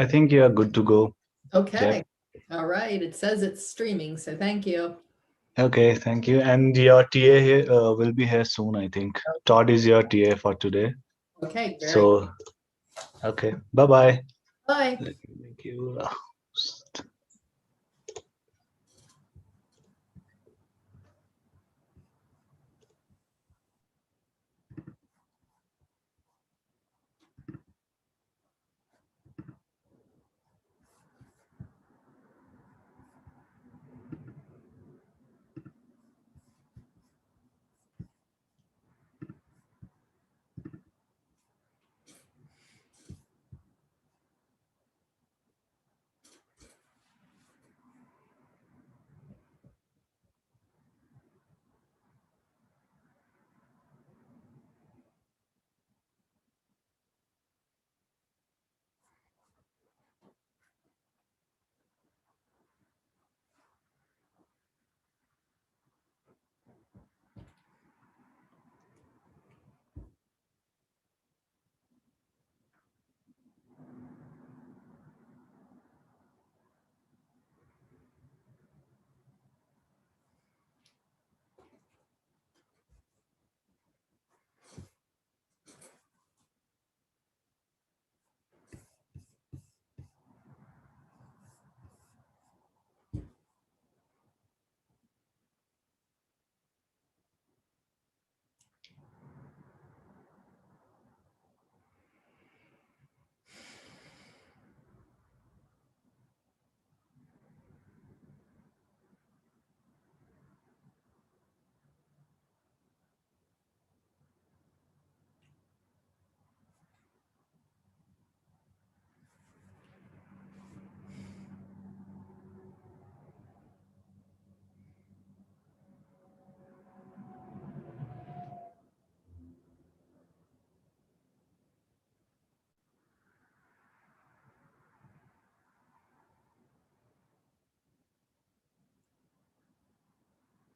I think you are good to go. Okay. All right. It says it's streaming, so thank you. Okay, thank you. And your TA here will be here soon, I think. Todd is your TA for today. Okay, very good. So, okay, bye-bye. Bye. Let me make you.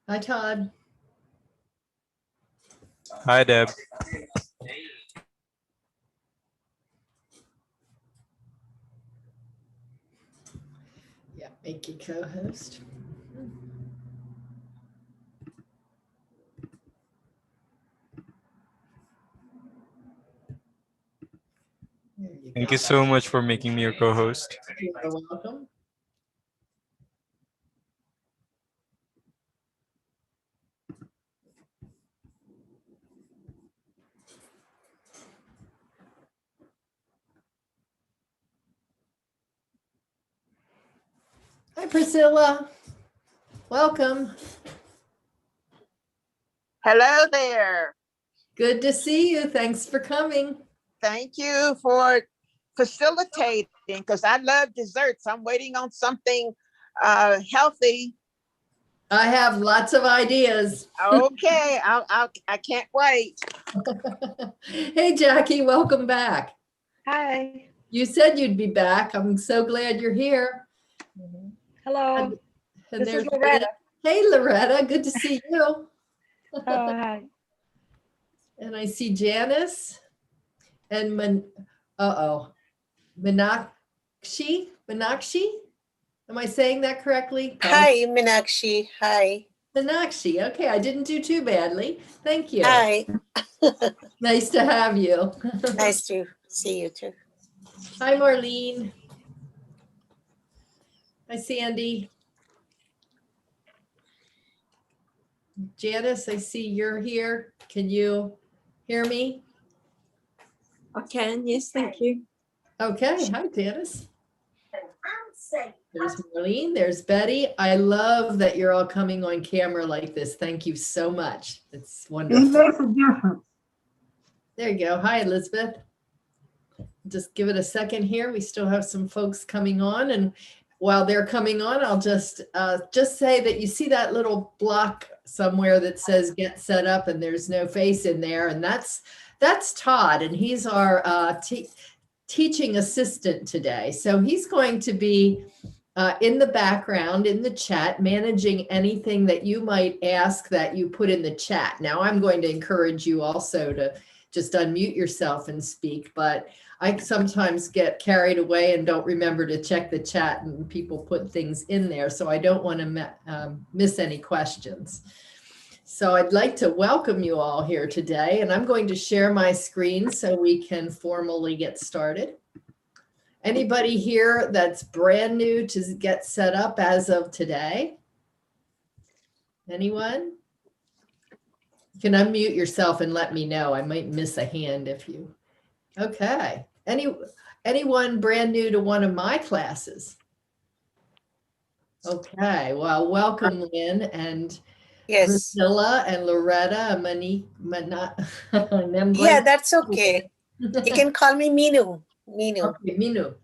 Hi, Todd. Hi, Deb. Yeah, make you co-host. Thank you so much for making me your co-host. You are welcome. Hi, Priscilla. Welcome. Hello there. Good to see you. Thanks for coming. Thank you for facilitating because I love desserts. I'm waiting on something healthy. I have lots of ideas. Okay, I can't wait. Hey, Jackie, welcome back. Hi. You said you'd be back. I'm so glad you're here. Hello. And This is there's Loretta. Hey, Loretta. Good to see you. Oh, hi. And I see Janice and Meenakshi. Am I saying that correctly? Hi, Meenakshi. Hi. Meenakshi. Okay, I didn't do too badly. Thank you. Hi. Nice to have you. Nice to see you too. Hi, Marlene. Hi, Sandy. Janice, I see you're here. Can you hear me? I can, yes, thank you. Okay, hi, Janice. There's Marlene, there's Betty. I love that you're all coming on camera like this. Thank you so much. It's wonderful. It makes a difference. There you go. Hi, Elizabeth. Just give it a second here. We still have some folks coming on, and while they're coming on, I'll just say that you see that little block somewhere that says "Get Set Up," and there's no face in there, and that's Todd, and he's our teaching assistant today. So he's going to be in the background, in the chat, managing anything that you might ask that you put in the chat. Now, I'm going to encourage you also just unmute yourself and speak, but I sometimes get carried away and don't remember to check the chat, and people put things in there. So I don't want to miss any questions. So I'd like to welcome you all here today, and I'm going to share my screen so we can formally get started. Anybody here that's brand new to Get Set Up as of today? Anyone? You can unmute yourself and let me know. I might miss a hand if you. Okay. Anyone brand new to one of my classes? Okay. Well, welcome, Lynn and Yes. Priscilla and Loretta, Yeah, that's okay. You can call me Minu. Minu. Okay, Minu.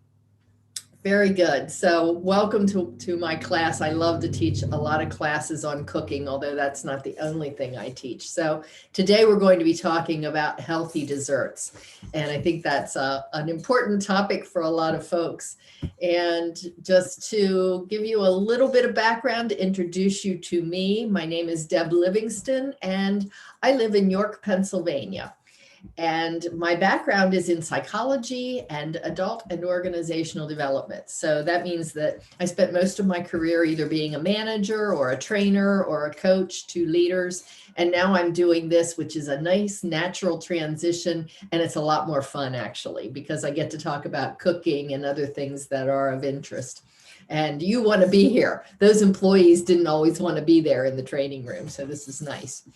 Very good. So welcome to my class. I love to teach a lot of classes on cooking, although that's not the only thing I teach. So today we're going to be talking about healthy desserts. And I think that's an important topic for a lot of folks. And just to give you a little bit of background, to introduce you to me, my name is Deb Livingston, and I live in York, Pennsylvania. And my background is in psychology and adult and organizational development. So that means that I spent most of my career either being a manager or a trainer or a coach to leaders. And now I'm doing this, which is a nice natural transition. And it's a lot more fun, actually, because I get to talk about cooking and other things that are of interest. And you want to be here. Those employees didn't always want to be there in the training room. So this is nice.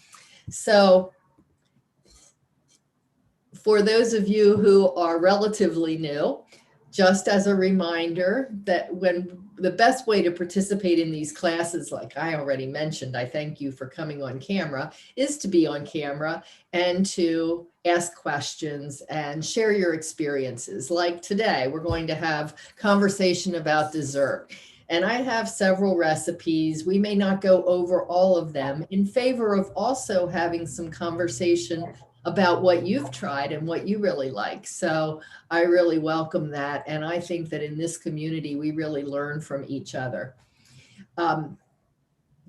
So for those of you who are relatively new, just as a reminder that when the best way to participate in these classes, like I already mentioned, I thank you for coming on camera, is to be on camera and to ask questions and share your experiences. Like today, we're going to have conversation about dessert. And I have several recipes. We may not go over all of them in favor of also having some conversation about what you've tried and what you really like. So I really welcome that. And I think that in this community, we really learn from each other.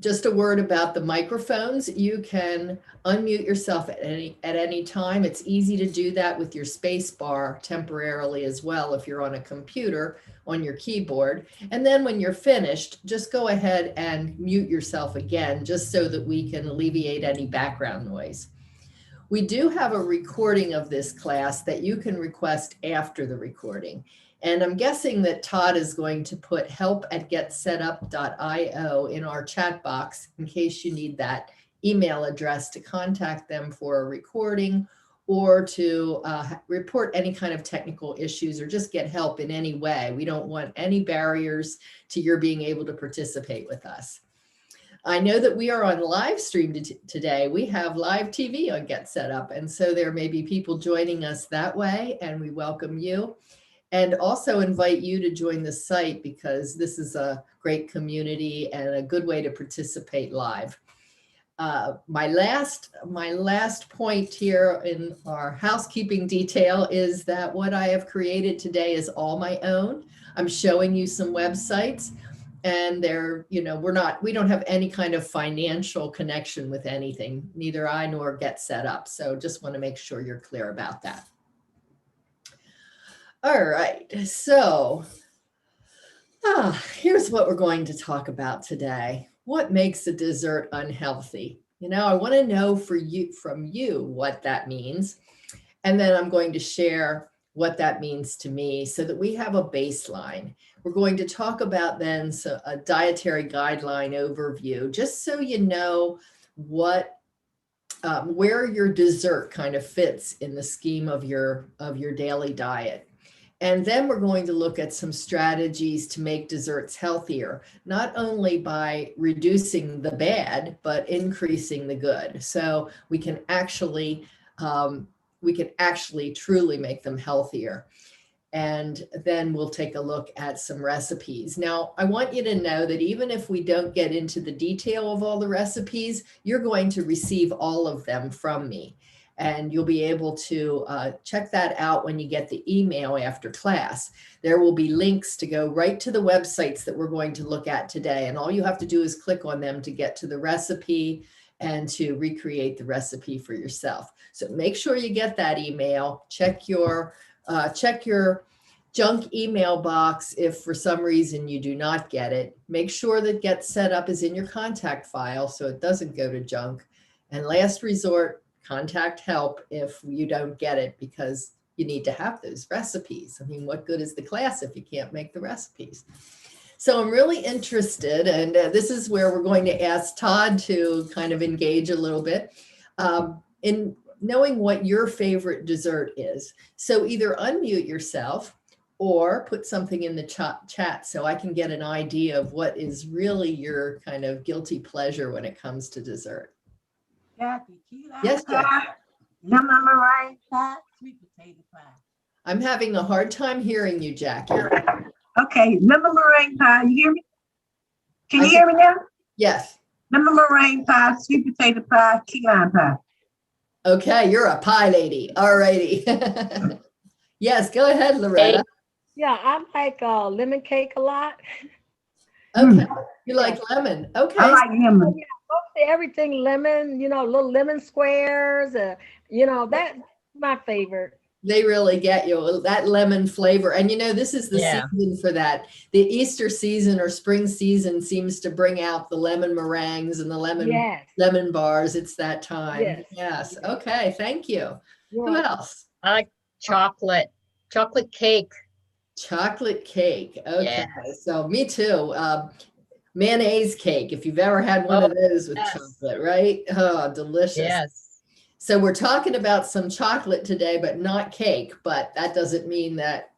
Just a word about the microphones. You can unmute yourself at any time. It's easy to do that with your space bar temporarily as well if you're on a computer on your keyboard. And then when you're finished, just go ahead and mute yourself again, just so that we can alleviate any background noise. We do have a recording of this class that you can request after the recording. And I'm guessing that Todd is going to put help@getsetup.io in our chat box in case you need that email address to contact them for a recording or to report any kind of technical issues or just get help in any way. We don't want any barriers to your being able to participate with us. I know that we are on live stream today. We have live TV on Get Set Up. And so there may be people joining us that way, and we welcome you. And also invite you to join the site because this is a great community and a good way to participate live. My last point here in our housekeeping detail is that what I have created today is all my own. I'm showing you some websites. And they're, we don't have any kind of financial connection with anything, neither I nor Get Set Up. So just want to make sure you're clear about that. All right, so here's what we're going to talk about today. What makes a dessert unhealthy? I want to know from you what that means. And then I'm going to share what that means to me so that we have a baseline. We're going to talk about then a dietary guideline overview, just so you know what, where your dessert kind of fits in the scheme of your daily diet. And then we're going to look at some strategies to make desserts healthier, not only by reducing the bad, but increasing the good. So we can actually truly make them healthier. And then we'll take a look at some recipes. Now, I want you to know that even if we don't get into the detail of all the recipes, you're going to receive all of them from me. And you'll be able to check that out when you get the email after class. There will be links to go right to the websites that we're going to look at today. And all you have to do is click on them to get to the recipe and to recreate the recipe for yourself. So make sure you get that email. Check your junk email box if for some reason you do not get it. Make sure that Get Set Up is in your contact file so it doesn't go to junk. And last resort, contact help if you don't get it, because you need to have those recipes. I mean, what good is the class if you can't make the recipes? So I'm really interested, and this is where we're going to ask Todd to kind of engage a little bit in knowing what your favorite dessert is. So either unmute yourself or put something in the chat so I can get an idea of what is really your kind of guilty pleasure when it comes to dessert. Jackie, key lime Yes, Jackie. pie, lemon meringue pie, sweet potato pie. I'm having a hard time hearing you, Jackie. Okay, lemon meringue pie. You hear me? Can you I hear me now? Yes. Lemon meringue pie, sweet potato pie, key lime pie. Okay, you're a pie lady. All righty. Yes, go ahead, Loretta. Yeah, I like lemon cake a lot. Okay, you like lemon. Okay. I like lemon. Mostly everything lemon, little lemon squares, that's my favorite. They really get you that lemon flavor. And this is the season for that. The Easter season or spring season seems to bring out the lemon meringues and the lemon bars. It's that time. Yes. Okay. Thank you. Who else? I like chocolate cake. Chocolate cake. Okay. So me too. Mayonnaise cake. If you've ever had one of those with chocolate, right? Oh, delicious. Yes. So we're talking about some chocolate today, but not cake. But that doesn't mean that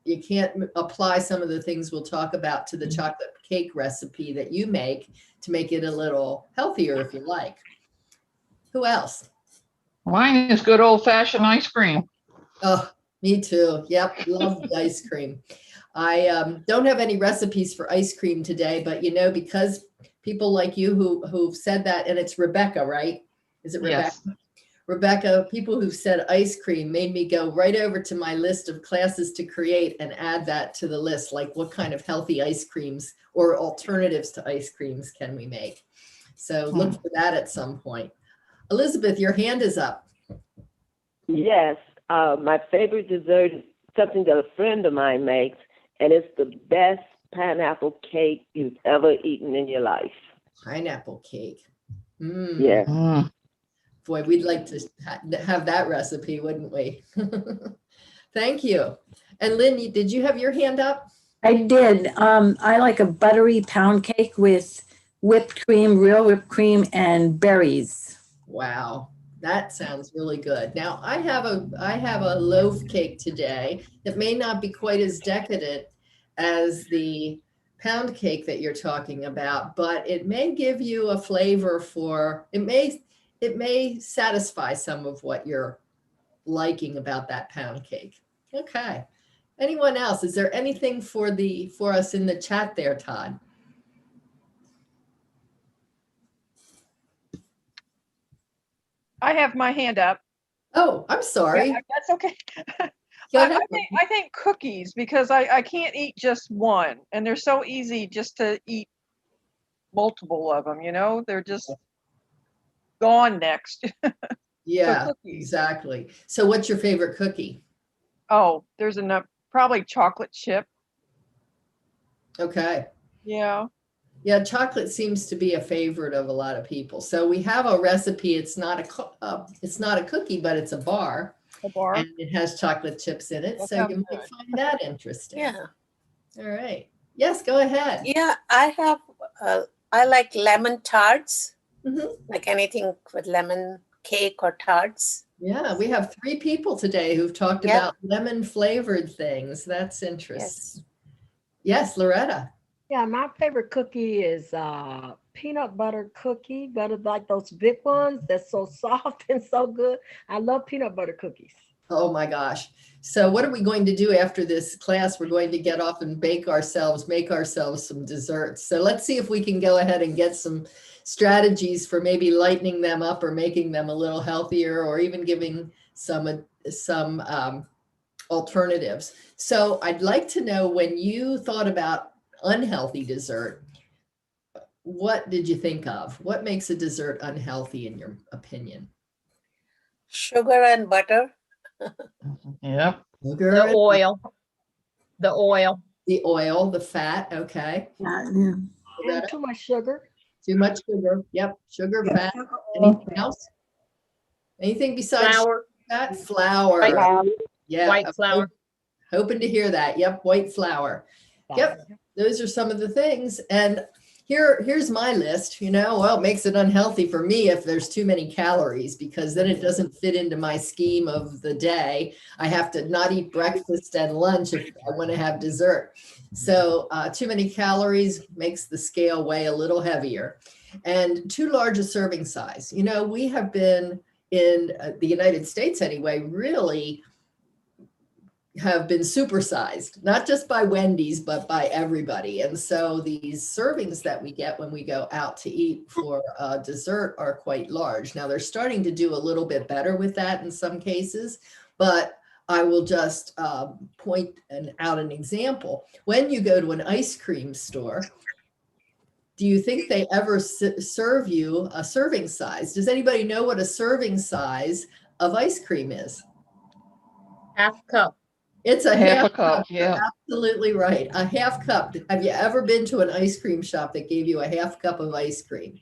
you can't apply some of the things we'll talk about to the chocolate cake recipe that you make to make it a little healthier if you like. Who else? Mine is good old fashioned ice cream. Oh, me too. Yep. Love the ice cream. I don't have any recipes for ice cream today, but because people like you who've said that, and it's Rebecca, right? Is it Rebecca? Yes. Rebecca, people who've said ice cream made me go right over to my list of classes to create and add that to the list. Like what kind of healthy ice creams or alternatives to ice creams can we make? So look for that at some point. Elizabeth, your hand is up. Yes. My favorite dessert is something that a friend of mine makes, and it's the best pineapple cake you've ever eaten in your life. Pineapple cake. Yeah. Boy, we'd like to have that recipe, wouldn't we? Thank you. And Lynn, did you have your hand up? I did. I like a buttery pound cake with whipped cream, real whipped cream, and berries. Wow, that sounds really good. Now I have a loaf cake today that may not be quite as decadent as the pound cake that you're talking about, but it may give you a flavor for it may satisfy some of what you're liking about that pound cake. Okay. Anyone else? Is there anything for us in the chat there, Todd? I have my hand up. Oh, I'm sorry. Yeah, that's okay. Go ahead. I think cookies, because I can't eat just one, and they're so easy just to eat multiple of them, they're just gone next. Yeah, exactly. So what's your favorite cookie? Oh, there's enough, probably chocolate chip. Okay. Yeah. Yeah, chocolate seems to be a favorite of a lot of people. So we have a recipe. It's not a cookie, but it's a bar. A bar. And it has chocolate chips in it. So you might find that interesting. Yeah. All right. Yes, go ahead. Yeah, I like lemon tarts, Mm-hmm. like anything with lemon cake or tarts. Yeah, we have 3 people today who've talked about lemon flavored things. That's interesting. Yes, Loretta. Yeah, my favorite cookie is peanut butter cookie, but it's like those big ones that's so soft and so good. I love peanut butter cookies. Oh my gosh. So what are we going to do after this class? We're going to get off and make ourselves some desserts. So let's see if we can go ahead and get some strategies for maybe lightening them up or making them a little healthier, or even giving some alternatives. So I'd like to know, when you thought about unhealthy dessert, what did you think of? What makes a dessert unhealthy in your opinion? Sugar and butter. Yep. Sugar The and oil. The oil. the oil, the fat, okay. And too much sugar. Too much sugar, yep, sugar, Yeah, fat. sugar, Anything else? Anything besides Flour. that? Flour. White- Yeah. White flour. Hoping to hear that. Yep, white flour. Yep, those are some of the things. And here's my list. Well, it makes it unhealthy for me if there's too many calories, because then it doesn't fit into my scheme of the day. I have to not eat breakfast and lunch if I want to have dessert. So too many calories makes the scale weigh a little heavier. And too large a serving size. We have been in the United States anyway, really have been supersized, not just by Wendy's, but by everybody. And so these servings that we get when we go out to eat for dessert are quite large. Now they're starting to do a little bit better with that in some cases, but I will just point out an example. When you go to an ice cream store, do you think they ever serve you a serving size? Does anybody know what a serving size of ice cream is? Half cup. It's a Half a cup, You're yeah. absolutely right. A half cup. Have you ever been to an ice cream shop that gave you a half cup of ice cream?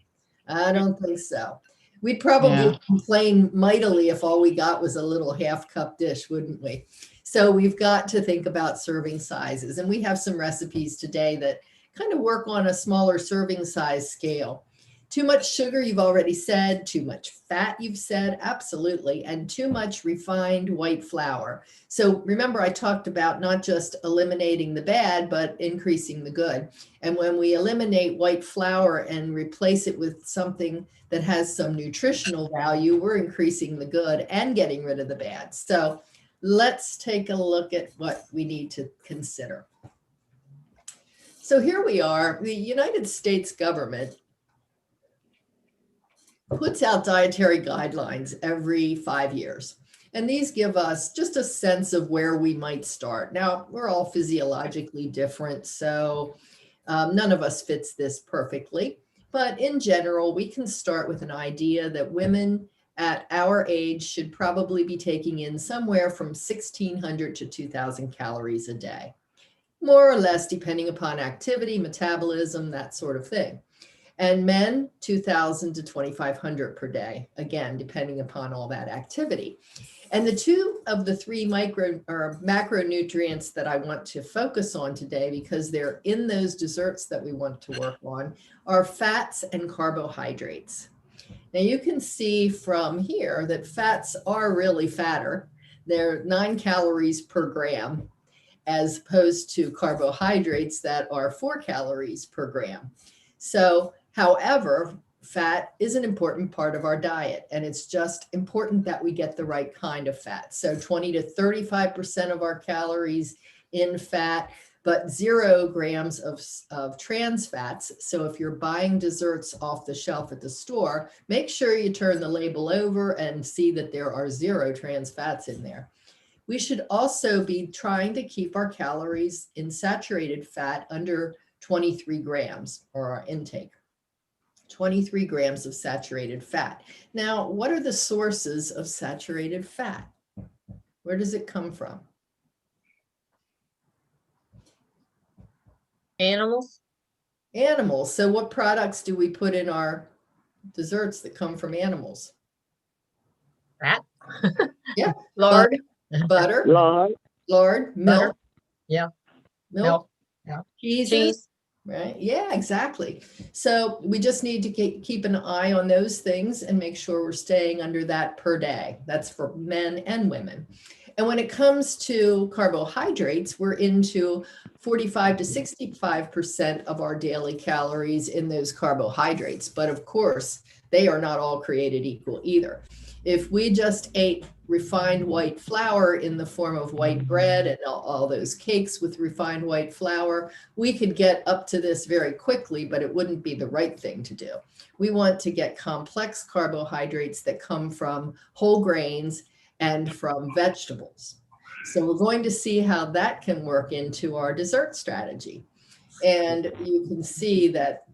I don't think so. We'd probably Yeah. complain mightily if all we got was a little half cup dish, wouldn't we? So we've got to think about serving sizes. And we have some recipes today that kind of work on a smaller serving size scale. Too much sugar, you've already said. Too much fat, you've said. Absolutely. And too much refined white flour. So remember, I talked about not just eliminating the bad, but increasing the good. And when we eliminate white flour and replace it with something that has some nutritional value, we're increasing the good and getting rid of the bad. So let's take a look at what we need to consider. So here we are. The United States government puts out dietary guidelines every 5 years. And these give us just a sense of where we might start. Now, we're all physiologically different, so none of us fits this perfectly. But in general, we can start with an idea that women at our age should probably be taking in somewhere from 1,600 to 2,000 calories a day, more or less depending upon activity, metabolism, that sort of thing. And men, 2,000 to 2,500 per day, again, depending upon all that activity. And the two of the three micro or macronutrients that I want to focus on today, because they're in those desserts that we want to work on, are fats and carbohydrates. Now you can see from here that fats are really fatter. They're 9 calories per gram, as opposed to carbohydrates that are 4 calories per gram. So, however, fat is an important part of our diet, and it's just important that we get the right kind of fat. So 20 to 35% of our calories in fat, but 0 grams of trans fats. So if you're buying desserts off the shelf at the store, make sure you turn the label over and see that there are 0 trans fats in there. We should also be trying to keep our calories in saturated fat under 23 grams, or our intake. 23 grams of saturated fat. Now, what are the sources of saturated fat? Where does it come from? Animals. Animals. So what products do we put in our desserts that come from animals? Fat. Yeah. Lard. Butter. Lard. Milk. Butter. Yeah. Milk. Yeah. Cheese. Right. Yeah, exactly. So we just need to keep an eye on those things and make sure we're staying under that per day. That's for men and women. And when it comes to carbohydrates, we're into 45 to 65% of our daily calories in those carbohydrates. But of course, they are not all created equal either. If we just ate refined white flour in the form of white bread and all those cakes with refined white flour, we could get up to this very quickly, but it wouldn't be the right thing to do. We want to get complex carbohydrates that come from whole grains and from vegetables. So we're going to see how that can work into our dessert strategy. And you can see that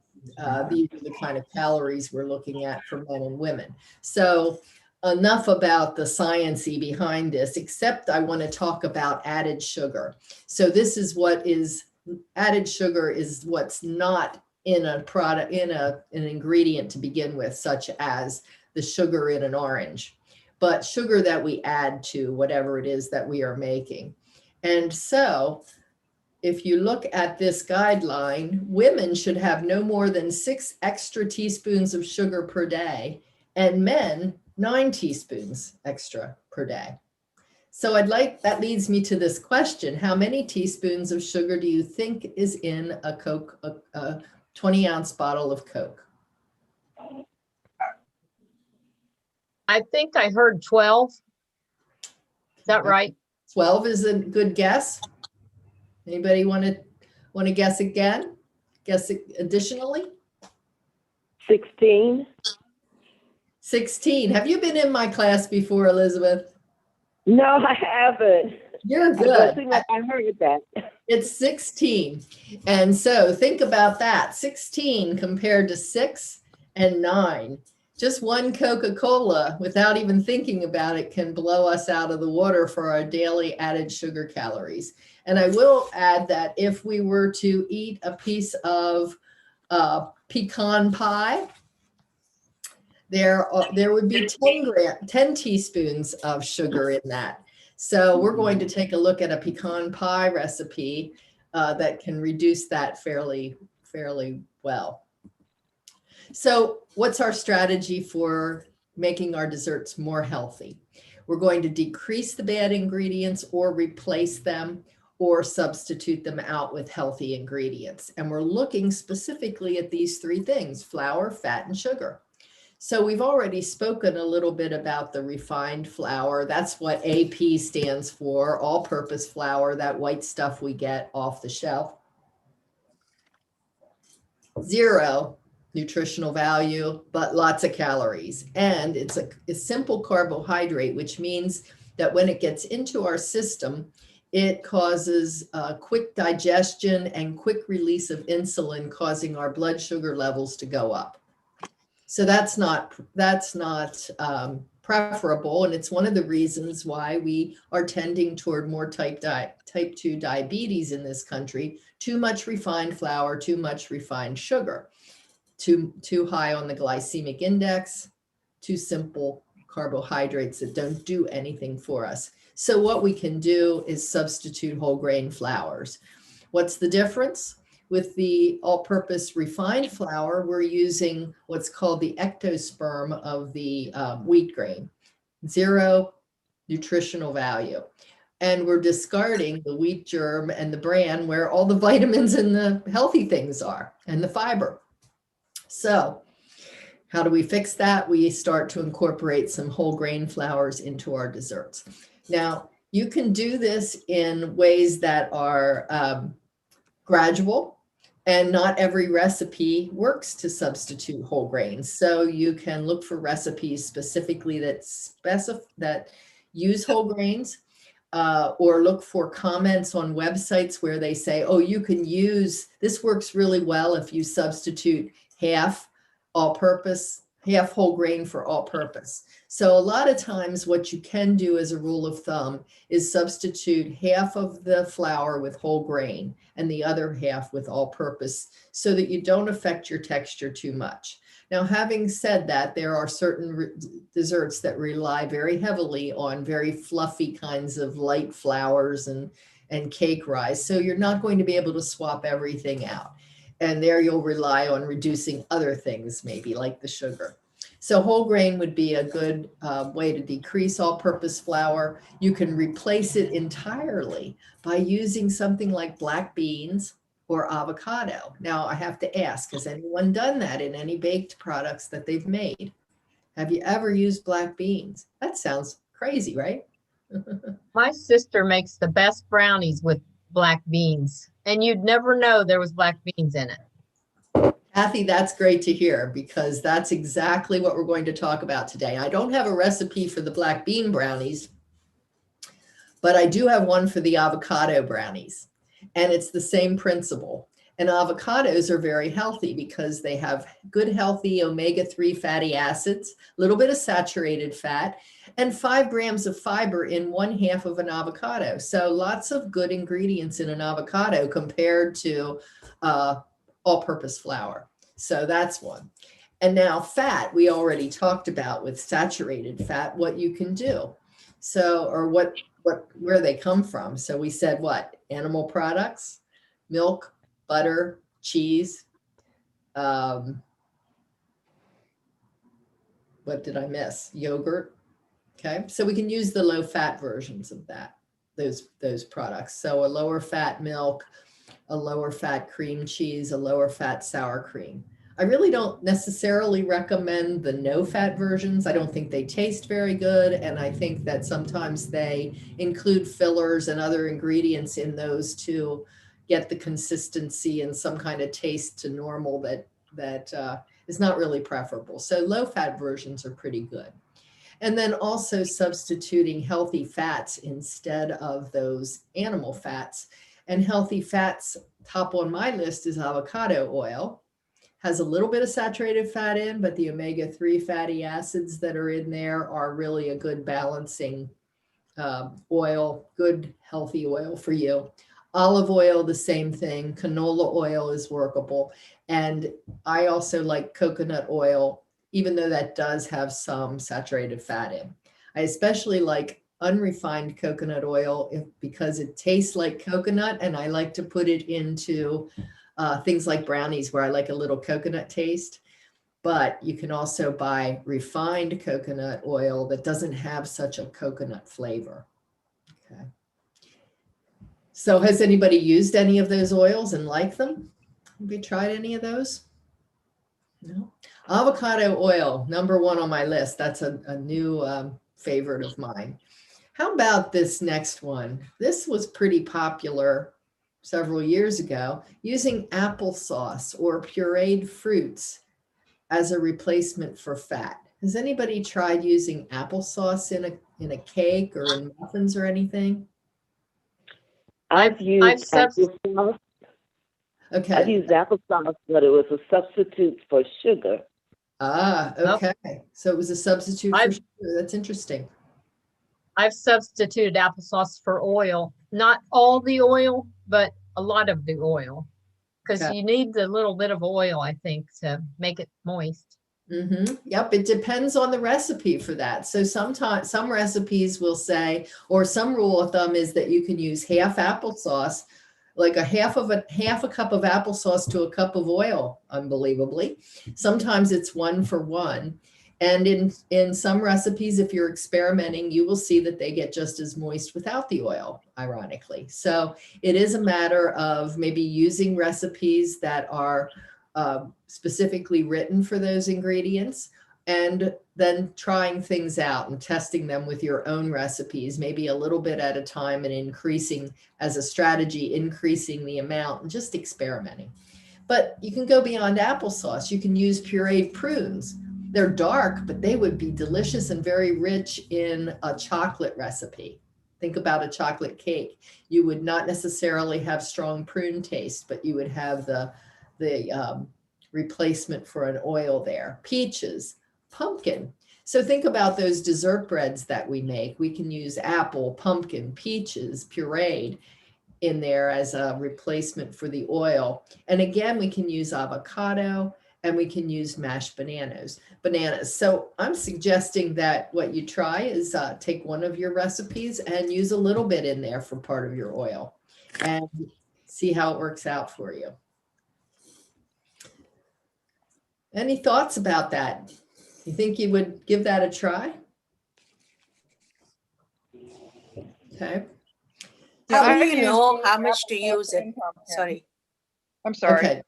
these are the kind of calories we're looking at for men and women. So enough about the sciencey behind this, except I want to talk about added sugar. So this is what is added sugar is what's not in a product, in an ingredient to begin with, such as the sugar in an orange, but sugar that we add to whatever it is that we are making. And so if you look at this guideline, women should have no more than 6 extra teaspoons of sugar per day, and men 9 teaspoons extra per day. So that leads me to this question. How many teaspoons of sugar do you think is in a Coke, a 20-ounce bottle of Coke? I think I heard 12. Is that right? 12 is a good guess. Anybody want to guess again? Guess it additionally? 16. 16. Have you been in my class before, Elizabeth? No, I haven't. You're It good. seemed like I heard that. It's 16. And so think about that. 16 compared to 6 and 9. Just one Coca-Cola, without even thinking about it, can blow us out of the water for our daily added sugar calories. And I will add that if we were to eat a piece of pecan pie, there would be 10 teaspoons of sugar in that. So we're going to take a look at a pecan pie recipe that can reduce that fairly well. So what's our strategy for making our desserts more healthy? We're going to decrease the bad ingredients or replace them or substitute them out with healthy ingredients. And we're looking specifically at these 3 things: flour, fat, and sugar. So we've already spoken a little bit about the refined flour. That's what AP stands for, all-purpose flour, that white stuff we get off the shelf. 0 nutritional value, but lots of calories. And it's a simple carbohydrate, which means that when it gets into our system, it causes quick digestion and quick release of insulin, causing our blood sugar levels to go up. So that's not preferable, and it's one of the reasons why we are tending toward more type 2 diabetes in this country. Too much refined flour, too much refined sugar, too high on the glycemic index, too simple carbohydrates that don't do anything for us. So what we can do is substitute whole grain flours. What's the difference? With the all-purpose refined flour, we're using what's called the ectosperm of the wheat grain. 0 nutritional value. And we're discarding the wheat germ and the bran, where all the vitamins and the healthy things are, and the fiber. So how do we fix that? We start to incorporate some whole grain flours into our desserts. Now, you can do this in ways that are gradual. And not every recipe works to substitute whole grains. So you can look for recipes specifically that use whole grains, or look for comments on websites where they say, oh, you can use, this works really well if you substitute half all-purpose, half whole grain for all-purpose. So a lot of times what you can do as a rule of thumb is substitute half of the flour with whole grain and the other half with all-purpose, so that you don't affect your texture too much. Now, having said that, there are certain desserts that rely very heavily on very fluffy kinds of light flours and cake rise. So you're not going to be able to swap everything out. And there you'll rely on reducing other things, maybe like the sugar. So whole grain would be a good way to decrease all-purpose flour. You can replace it entirely by using something like black beans or avocado. Now, I have to ask, has anyone done that in any baked products that they've made? Have you ever used black beans? That sounds crazy, right? My sister makes the best brownies with black beans, and you'd never know there was black beans in it. Kathy, that's great to hear, because that's exactly what we're going to talk about today. I don't have a recipe for the black bean brownies, but I do have one for the avocado brownies, and it's the same principle. And avocados are very healthy because they have good, healthy omega-3 fatty acids, a little bit of saturated fat, and 5 grams of fiber in 1/2 of an avocado. So lots of good ingredients in an avocado compared to all-purpose flour. So that's one. And now fat, we already talked about with saturated fat, what you can do. So, or where they come from. So we said what? Animal products, milk, butter, cheese. What did I miss? Yogurt. Okay, so we can use the low fat versions of that, those products. So a lower fat milk, a lower fat cream cheese, a lower fat sour cream. I really don't necessarily recommend the no fat versions. I don't think they taste very good. And I think that sometimes they include fillers and other ingredients in those to get the consistency and some kind of taste to normal that is not really preferable. So low fat versions are pretty good. And then also substituting healthy fats instead of those animal fats. And healthy fats, top on my list is avocado oil. Has a little bit of saturated fat in, but the omega-3 fatty acids that are in there are really a good balancing oil, good healthy oil for you. Olive oil, the same thing. Canola oil is workable. And I also like coconut oil, even though that does have some saturated fat in. I especially like unrefined coconut oil because it tastes like coconut, and I like to put it into things like brownies where I like a little coconut taste. But you can also buy refined coconut oil that doesn't have such a coconut flavor. Okay. So has anybody used any of those oils and liked them? Have you tried any of those? No. Avocado oil, #1 on my list. That's a new favorite of mine. How about this next one? This was pretty popular several years ago, using applesauce or pureed fruits as a replacement for fat. Has anybody tried using applesauce in a cake or in muffins or anything? I've used applesauce. Okay. I've used applesauce, but it was a substitute for sugar. Ah, okay. So it was a substitute for sugar. That's interesting. I've substituted applesauce for oil. Not all the oil, but a lot of the oil. Because Okay. you need a little bit of oil, I think, to make it moist. Yep, it depends on the recipe for that. So sometimes some recipes will say, or some rule of thumb is that you can use half applesauce, like half a cup of applesauce to a cup of oil, unbelievably. Sometimes it's 1 for 1. And in some recipes, if you're experimenting, you will see that they get just as moist without the oil, ironically. So it is a matter of maybe using recipes that are specifically written for those ingredients, and then trying things out and testing them with your own recipes, maybe a little bit at a time, and increasing as a strategy, increasing the amount and just experimenting. But you can go beyond applesauce. You can use pureed prunes. They're dark, but they would be delicious and very rich in a chocolate recipe. Think about a chocolate cake. You would not necessarily have strong prune taste, but you would have the replacement for an oil there. Peaches, pumpkin. So think about those dessert breads that we make. We can use apple, pumpkin, peaches, pureed in there as a replacement for the oil. And again, we can use avocado, and we can use mashed bananas. So I'm suggesting that what you try is take one of your recipes and use a little bit in there for part of your oil and see how it works out for you. Any thoughts about that? You think you would give that a try? Okay. How do you know how much to use it? Sorry. I'm sorry. Okay.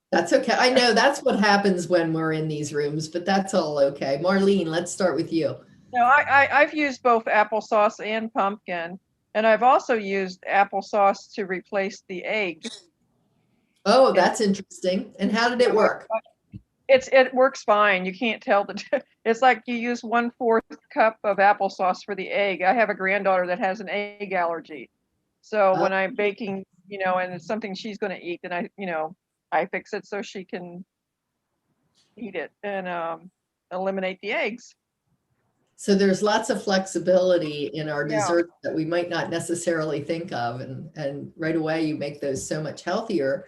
That's okay. I know that's what happens when we're in these rooms, but that's all okay. Marlene, let's start with you. No, I've used both applesauce and pumpkin, and I've also used applesauce to replace the egg. Oh, that's interesting. And how did it work? It works fine. You can't tell it's like you use 1/4 cup of applesauce for the egg. I have a granddaughter that has an egg allergy. So when I'm baking you know, and it's something she's going to eat, then I fix it so she can eat it and eliminate the eggs. So there's lots of flexibility in our Yeah. desserts that we might not necessarily think of. And right away, you make those so much healthier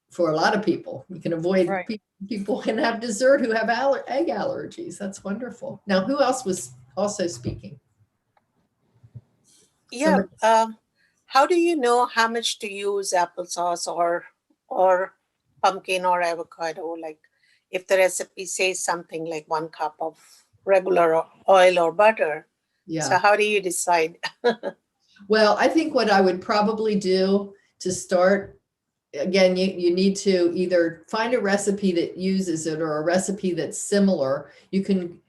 for a lot of people. You can avoid, Right. people can have dessert who have egg allergies. That's wonderful. Now, who else was also speaking? Yeah. How do you know how much to use applesauce or pumpkin or avocado? Like if the recipe says something like 1 cup of regular oil or butter. Yeah. So how do you decide? Well, I think what I would probably do to start, again, you need to either find a recipe that uses it or a recipe that's similar. You can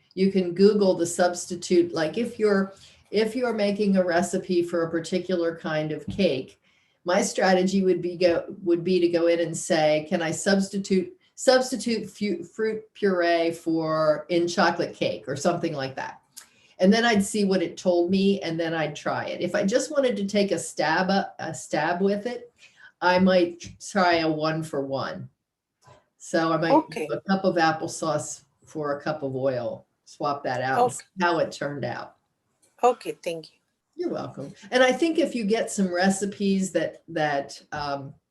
Google the substitute. Like if you're making a recipe for a particular kind of cake, my strategy would be to go in and say, can I substitute fruit puree in chocolate cake or something like that? And then I'd see what it told me, and then I'd try it. If I just wanted to take a stab with it, I might try a 1-for-1. So I might do a cup of applesauce for a cup of oil, swap that out, and see how it turned out. Okay, thank you. You're welcome. And I think if you get some recipes that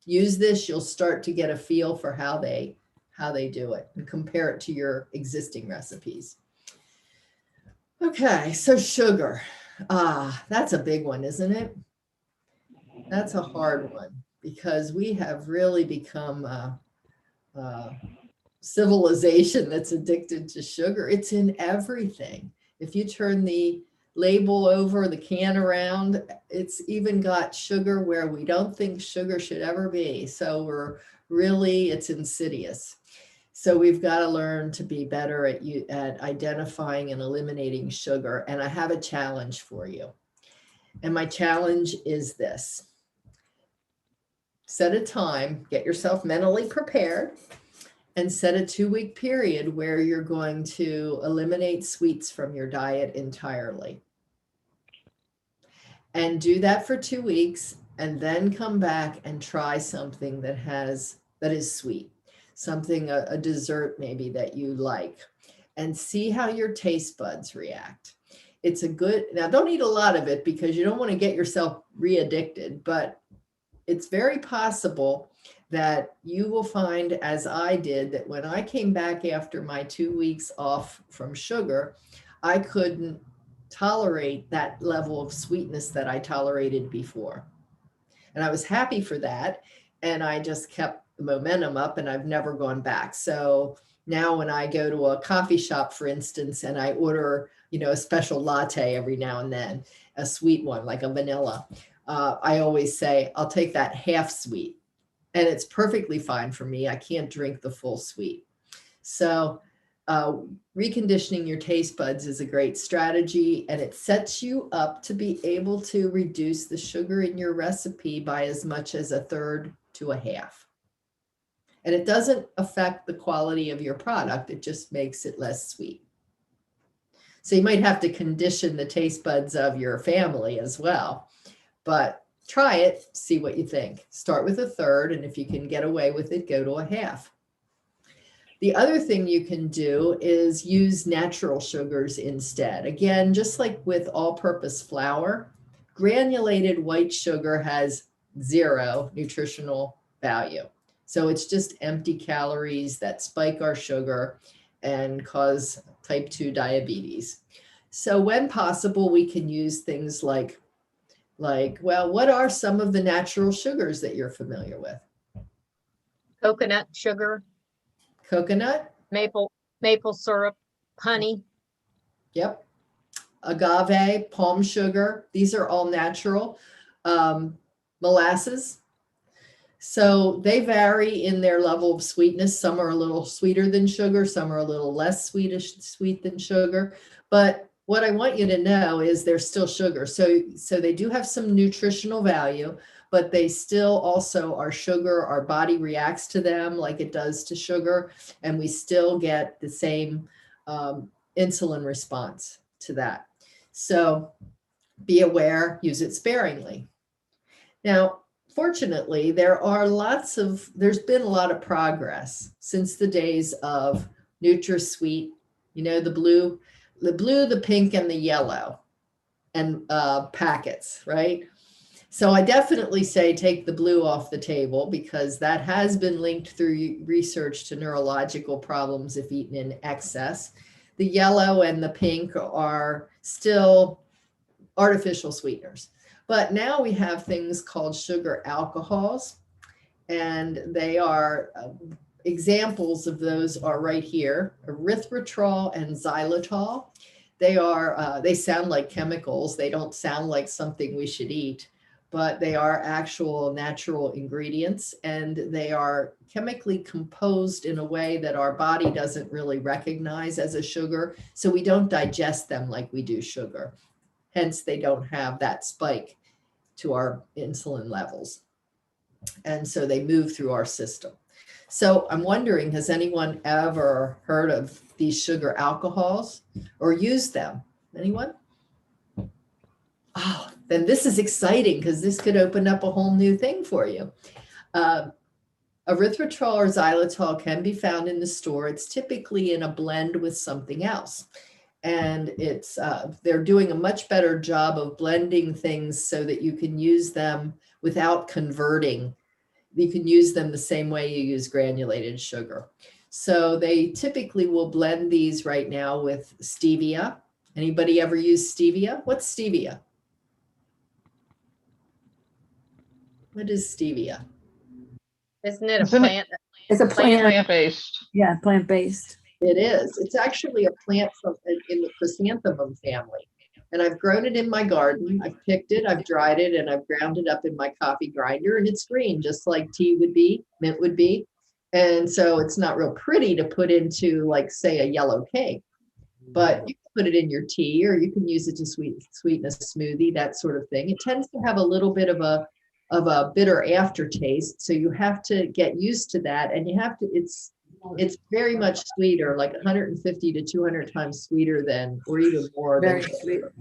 use this, you'll start to get a feel for how they do it and compare it to your existing recipes. Okay, so sugar. That's a big one, isn't it? That's a hard one because we have really become a civilization that's addicted to sugar. It's in everything. If you turn the label over, the can around, it's even got sugar where we don't think sugar should ever be. So it's insidious. So we've got to learn to be better at identifying and eliminating sugar. And I have a challenge for you. And my challenge is this. Set a time, get yourself mentally prepared, and set a 2-week period where you're going to eliminate sweets from your diet entirely. And do that for 2 weeks, and then come back and try something that is sweet. Something, a dessert maybe that you like, and see how your taste buds react. Now don't eat a lot of it because you don't want to get yourself re-addicted, but it's very possible that you will find, as I did, that when I came back after my 2 weeks off from sugar, I couldn't tolerate that level of sweetness that I tolerated before. And I was happy for that. And I just kept the momentum up, and I've never gone back. So now when I go to a coffee shop, for instance, and I order, a special latte every now and then, a sweet one, like a vanilla, I always say, I'll take that half sweet. And it's perfectly fine for me. I can't drink the full sweet. So reconditioning your taste buds is a great strategy, and it sets you up to be able to reduce the sugar in your recipe by as much as 1/3 to 1/2. And it doesn't affect the quality of your product. It just makes it less sweet. So you might have to condition the taste buds of your family as well, but try it, see what you think. Start with 1/3, and if you can get away with it, go to 1/2. The other thing you can do is use natural sugars instead. Again, just like with all-purpose flour, granulated white sugar has 0 nutritional value. So it's just empty calories that spike our sugar and cause type 2 diabetes. So when possible, we can use things like, well, what are some of the natural sugars that you're familiar with? Coconut sugar. Coconut? Maple syrup, honey. Yep. Agave, palm sugar. These are all natural. Molasses. So they vary in their level of sweetness. Some are a little sweeter than sugar. Some are a little less sweet than sugar. But what I want you to know is they're still sugar. So they do have some nutritional value, but they still also are sugar. Our body reacts to them like it does to sugar, and we still get the same insulin response to that. So be aware, use it sparingly. Now, fortunately, there's been a lot of progress since the days of NutraSweet, you know, the blue, the pink, and the yellow, and packets, right? So I definitely say take the blue off the table, because that has been linked through research to neurological problems if eaten in excess. The yellow and the pink are still artificial sweeteners. But now we have things called sugar alcohols, and they are examples of those are right here: erythritol and xylitol. They sound like chemicals. They don't sound like something we should eat, but they are actual natural ingredients, and they are chemically composed in a way that our body doesn't really recognize as a sugar. So we don't digest them like we do sugar. Hence, they don't have that spike to our insulin levels. And so they move through our system. So I'm wondering, has anyone ever heard of these sugar alcohols or used them? Anyone? Oh, then this is exciting, because this could open up a whole new thing for you. Erythritol or xylitol can be found in the store. It's typically in a blend with something else. And they're doing a much better job of blending things so that you can use them without converting. You can use them the same way you use granulated sugar. So they typically will blend these right now with stevia. Anybody ever use stevia? What's stevia? What is stevia? Isn't it a plant? It's a plant. Plant-based. Yeah, plant-based. It is. It's actually a plant in the chrysanthemum family. And I've grown it in my garden. I've picked it, I've dried it, and I've ground it up in my coffee grinder, and it's green, just like tea would be, mint would be. And so it's not real pretty to put into, like, say, a yellow cake, but you can put it in your tea, or you can use it to sweeten a smoothie, that sort of thing. It tends to have a little bit of a bitter aftertaste. So you have to get used to that. And you have to, it's very much sweeter, like 150 to 200 times sweeter than, or even more than sugar.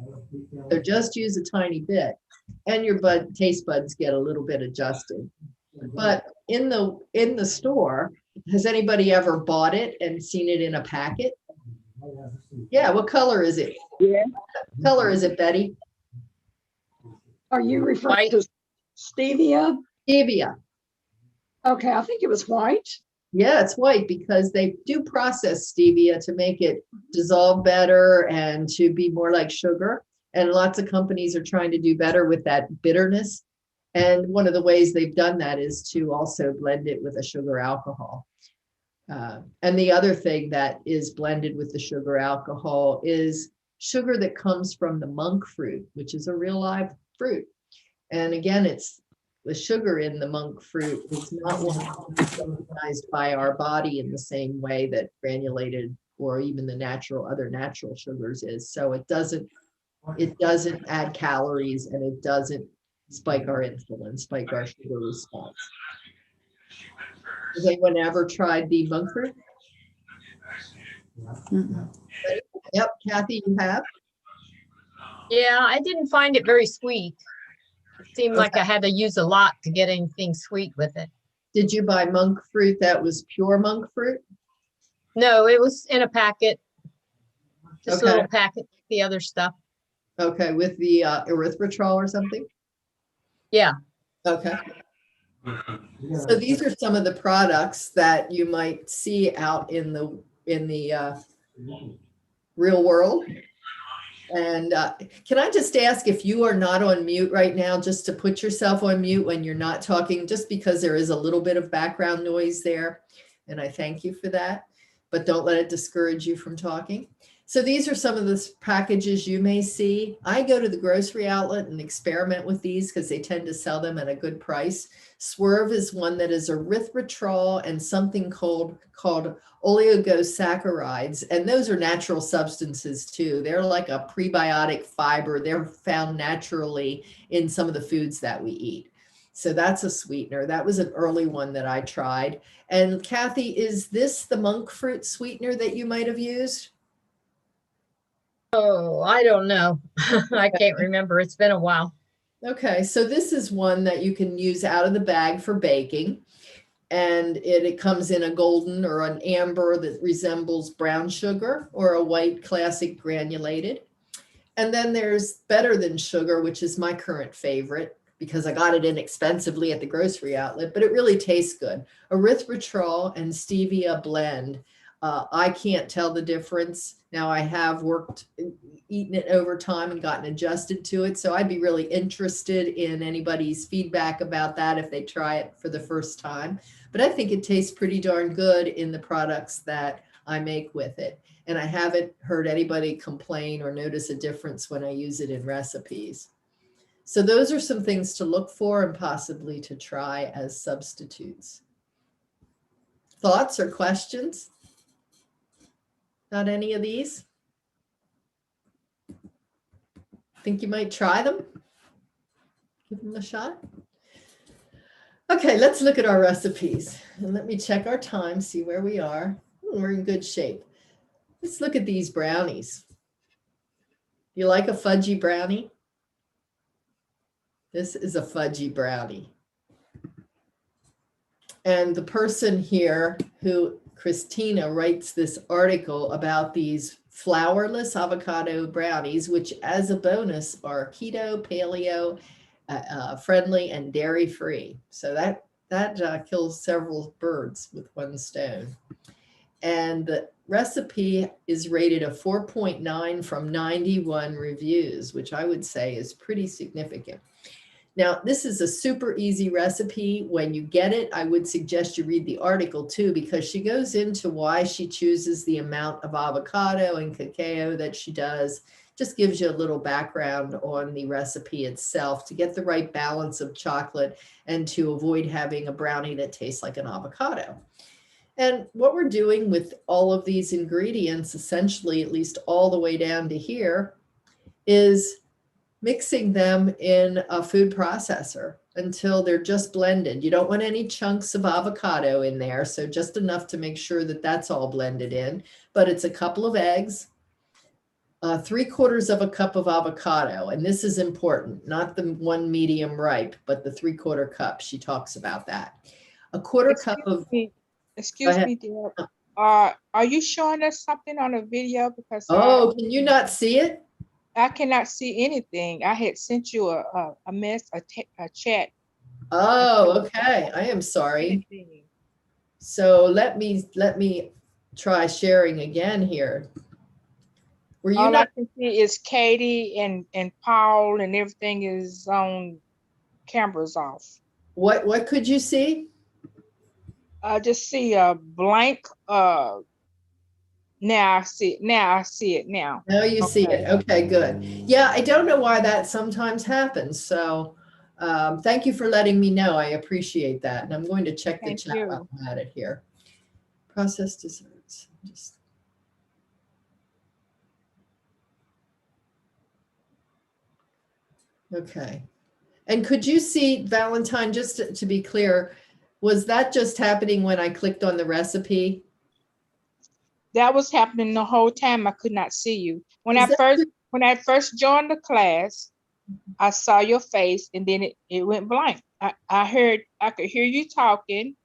So just use a tiny bit, and your taste buds get a little bit adjusted. But in the store, has anybody ever bought it and seen it in a packet? Yeah, what color is it? Yeah. What color is it, Betty? Are you referring to stevia? Stevia. Okay, I think it was white. Yeah, it's white, because they do process stevia to make it dissolve better and to be more like sugar. And lots of companies are trying to do better with that bitterness. And one of the ways they've done that is to also blend it with a sugar alcohol. And the other thing that is blended with the sugar alcohol is sugar that comes from the monk fruit, which is a real live fruit. And again, it's the sugar in the monk fruit is not one that's recognized by our body in the same way that granulated or even the other natural sugars is. So it doesn't add calories, and it doesn't spike our insulin, spike our sugar response. Has anyone ever tried the monk fruit? Yep, Kathy, you have? Yeah, I didn't find it very sweet. It seemed like I had to use a lot to get anything sweet with it. Did you buy monk fruit that was pure monk fruit? No, it was in a packet. Just Okay. a little packet, the other stuff. Okay, with the erythritol or something? Yeah. Okay. So these are some of the products that you might see out in the real world. And can I just ask if you are not on mute right now, just to put yourself on mute when you're not talking, just because there is a little bit of background noise there. And I thank you for that, but don't let it discourage you from talking. So these are some of the packages you may see. I go to the grocery outlet and experiment with these because they tend to sell them at a good price. Swerve is one that is erythritol and something called oligosaccharides. And those are natural substances too. They're like a prebiotic fiber. They're found naturally in some of the foods that we eat. So that's a sweetener. That was an early one that I tried. And Kathy, is this the monk fruit sweetener that you might have used? Oh, I don't know. I can't remember. It's been a while. Okay, so this is one that you can use out of the bag for baking. And it comes in a golden or an amber that resembles brown sugar, or a white classic granulated. And then there's Better Than Sugar, which is my current favorite because I got it inexpensively at the grocery outlet, but it really tastes good. Erythritol and stevia blend. I can't tell the difference. Now I have eaten it over time and gotten adjusted to it. So I'd be really interested in anybody's feedback about that if they try it for the first time. But I think it tastes pretty darn good in the products that I make with it. And I haven't heard anybody complain or notice a difference when I use it in recipes. So those are some things to look for and possibly to try as substitutes. Thoughts or questions? Not any of these? Think you might try them? Give them a shot? Okay, let's look at our recipes. And let me check our time, see where we are. We're in good shape. Let's look at these brownies. You like a fudgy brownie? This is a fudgy brownie. And the person here Christina writes this article about these flourless avocado brownies, which as a bonus are keto, paleo, friendly, and dairy free. So that kills several birds with one stone. And the recipe is rated a 4.9 from 91 reviews, which I would say is pretty significant. Now, this is a super easy recipe. When you get it, I would suggest you read the article too, because she goes into why she chooses the amount of avocado and cacao that she does. Just gives you a little background on the recipe itself to get the right balance of chocolate and to avoid having a brownie that tastes like an avocado. And what we're doing with all of these ingredients, essentially, at least all the way down to here, is mixing them in a food processor until they're just blended. You don't want any chunks of avocado in there, so just enough to make sure that that's all blended in. But it's a couple of eggs, 3/4 of a cup of avocado, and this is important, not the one medium ripe, but the 3/4 cup. She talks about that. A quarter cup of. Excuse me, dear. Are you showing us something on a video? Because can you not see it? I cannot see anything. I had sent you a chat. Oh, okay. I am sorry. So let me try sharing again here. Were you All not? I can see is Katie and Paul, and everything is on cameras off. What could you see? I just see a blank. Now I see it. Now Now you see it. Okay, good. Yeah, I don't know why that sometimes happens. So thank you for letting me know. I appreciate that. And I'm going to check the chat while I'm at it here. Processed desserts. Okay. And could you see, Valentine, just to be clear, was that just happening when I clicked on the recipe? That was happening the whole time. I could not see you. When I first joined the class, I saw your face, and then it went blank. I could hear you talking,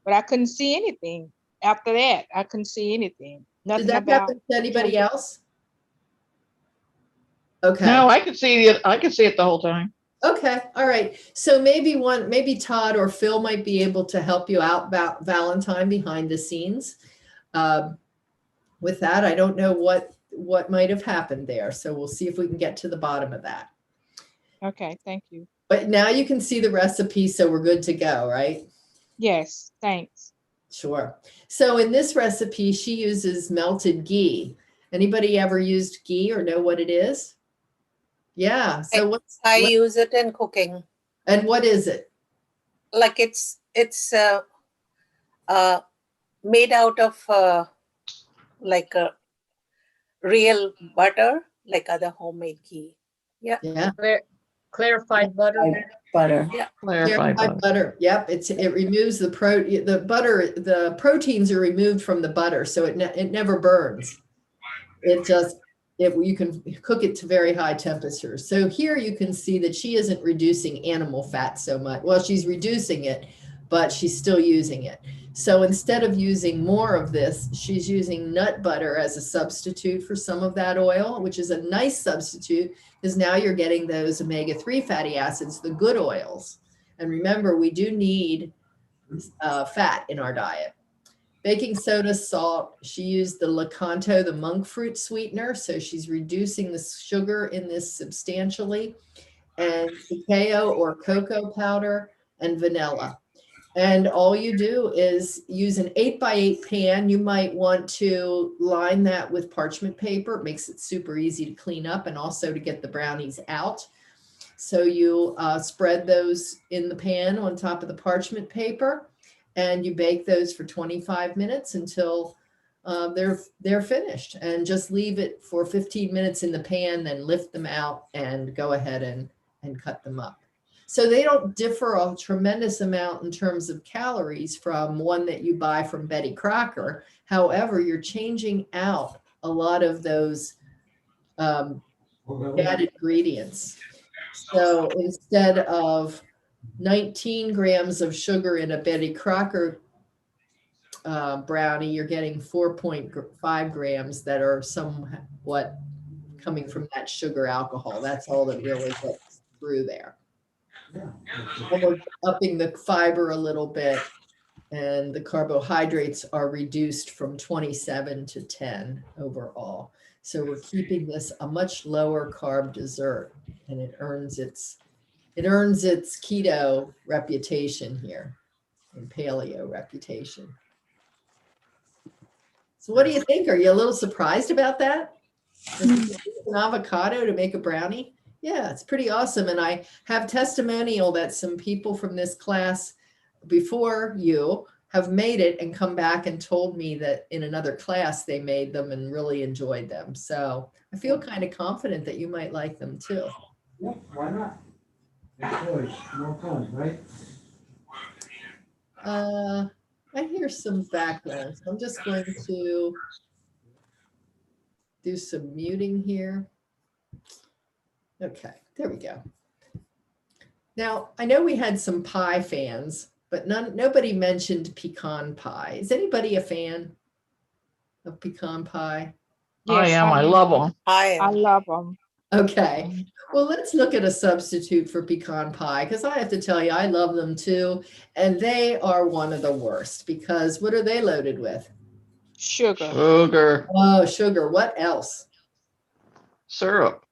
but I couldn't see anything. After that, I couldn't see anything. Nothing. Did that happen to anybody else? Okay. No, I could see it. I could see it the whole time. Okay. All right. So maybe Todd or Phil might be able to help you out about Valentine behind the scenes. With that, I don't know what might have happened there. So we'll see if we can get to the bottom of that. Okay. Thank you. But now you can see the recipe, so we're good to go, right? Yes. Thanks. Sure. So in this recipe, she uses melted ghee. Anybody ever used ghee or know what it is? Yeah. So I use it in cooking. And what is it? Like it's made out of like a real butter, like other homemade ghee. Yeah. Yeah. Clarified butter. Butter. Yeah. Clarified butter. Yep. It removes the butter. The proteins are removed from the butter, so it never burns. It just you can cook it to very high temperatures. So here you can see that she isn't reducing animal fat so much. Well, she's reducing it, but she's still using it. So instead of using more of this, she's using nut butter as a substitute for some of that oil, which is a nice substitute because now you're getting those omega-3 fatty acids, the good oils. And remember, we do need fat in our diet. Baking soda, salt. She used the Lakanto, the monk fruit sweetener. So she's reducing the sugar in this substantially. And cacao or cocoa powder and vanilla. And all you do is use an 8x8 pan. You might want to line that with parchment paper. It makes it super easy to clean up and also to get the brownies out. So you spread those in the pan on top of the parchment paper. And you bake those for 25 minutes until they're finished, and just leave it for 15 minutes in the pan, then lift them out and go ahead and cut them up. So they don't differ a tremendous amount in terms of calories from one that you buy from Betty Crocker. However, you're changing out a lot of those bad ingredients. So instead of 19 grams of sugar in a Betty Crocker brownie, you're getting 4.5 grams that are somewhat coming from that sugar alcohol. That's all that really gets through there. And we're upping the fiber a little bit, and the carbohydrates are reduced from 27 to 10 overall. So we're keeping this a much lower carb dessert, and it earns its keto reputation here, and paleo reputation. So what do you think? Are you a little surprised about that? An avocado to make a brownie? Yeah, it's pretty awesome. And I have testimonial that some people from this class before you have made it and come back and told me that in another class they made them and really enjoyed them. So I feel kind of confident that you might like them too. Yeah, why not? Choice, more fun, right? I hear some background, so I'm just going to do some muting here. Okay, there we go. Now, I know we had some pie fans, but nobody mentioned pecan pie. Is anybody a fan of pecan pie? I am. I love them. I love them. Okay. Well, let's look at a substitute for pecan pie, because I have to tell you, I love them too. And they are one of the worst, because what are they loaded with? Sugar. Sugar. Oh, sugar. What else? Syrup.